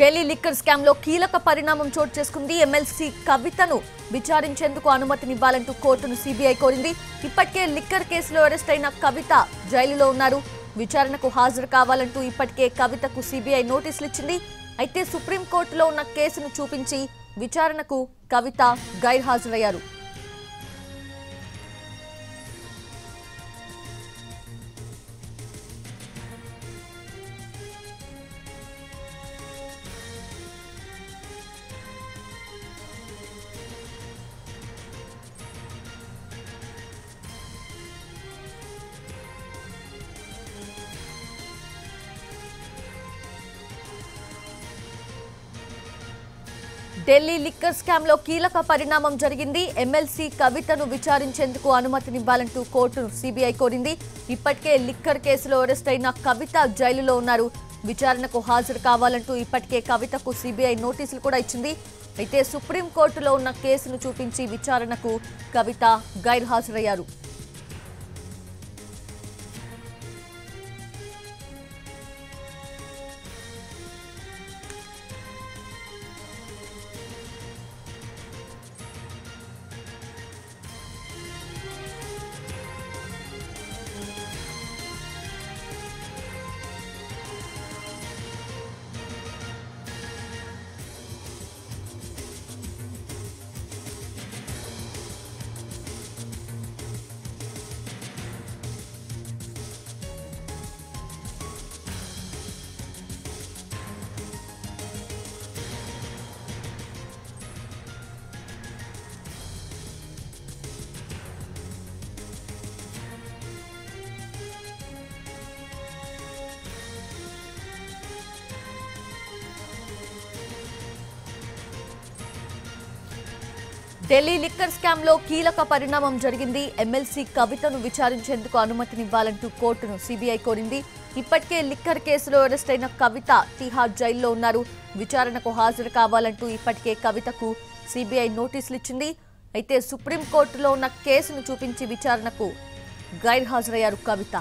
Delhi liquor scam లో కీలక పరిణామం చోటు చేసుకుంది. ఎమ్మెల్సీ కవితను విచారించేందుకు అనుమతినివ్వాలంటూ కోర్టును సీబీఐ కోరింది. ఇప్పటికే లిక్కర్ కేసులో అరెస్ట్ అయిన కవిత జైలులో ఉన్నారు. విచారణకు హాజరు కావాలంటూ ఇప్పటికే కవితకు సీబీఐ నోటీసులు ఇచ్చింది. అయితే సుప్రీంకోర్టులో ఉన్న కేసును చూపించి విచారణకు కవిత గైర్హాజరయ్యారు. ఢిల్లీ లిక్కర్ స్కామ్ లో కీలక పరిణామం జరిగింది. ఎమ్మెల్సీ కవితను విచారించేందుకు అనుమతినివ్వాలంటూ కోర్టును సీబీఐ కోరింది. ఇప్పటికే లిక్కర్ కేసులో అరెస్ట్ అయిన కవిత జైలులో ఉన్నారు. విచారణకు హాజరు కావాలంటూ ఇప్పటికే కవితకు సీబీఐ నోటీసులు కూడా ఇచ్చింది. అయితే సుప్రీంకోర్టులో ఉన్న కేసును చూపించి విచారణకు కవిత గైర్హాజరయ్యారు. ఢిల్లీ లిక్కర్ స్కామ్ లో కీలక పరిణామం జరిగింది. ఎమ్మెల్సీ కవితను విచారించేందుకు అనుమతినివ్వాలంటూ కోర్టును సీబీఐ కోరింది. ఇప్పటికే లిక్కర్ కేసులో అరెస్ట్ అయిన కవిత తిహార్ జైల్లో ఉన్నారు. విచారణకు హాజరు కావాలంటూ ఇప్పటికే కవితకు సీబీఐ నోటీసులు ఇచ్చింది. అయితే సుప్రీంకోర్టులో ఉన్న కేసును చూపించి విచారణకు గైర్హాజరయ్యారు కవిత.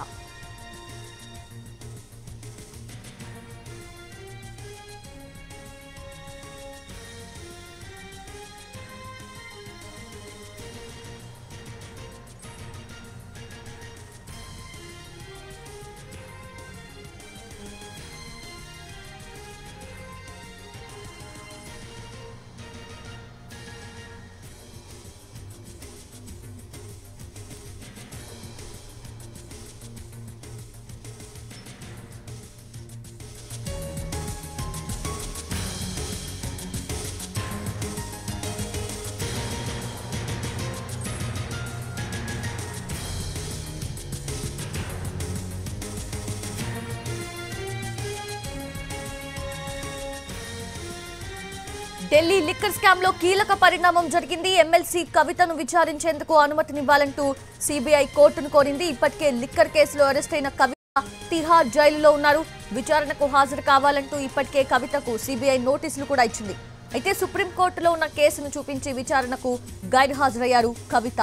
ఢిల్లీ లిక్కర్ స్కామ్ లో కీలక పరిణామం జరిగింది. ఎమ్మెల్సీ కవితను విచారించేందుకు అనుమతినివ్వాలంటూ సీబీఐ కోర్టును కోరింది. ఇప్పటికే లిక్కర్ కేసులో అరెస్ట్ అయిన కవిత తిహార్ జైలులో ఉన్నారు. విచారణకు హాజరు కావాలంటూ ఇప్పటికే కవితకు సీబీఐ నోటీసులు కూడా ఇచ్చింది. అయితే సుప్రీంకోర్టులో ఉన్న కేసును చూపించి విచారణకు గైర్హాజరయ్యారు కవిత.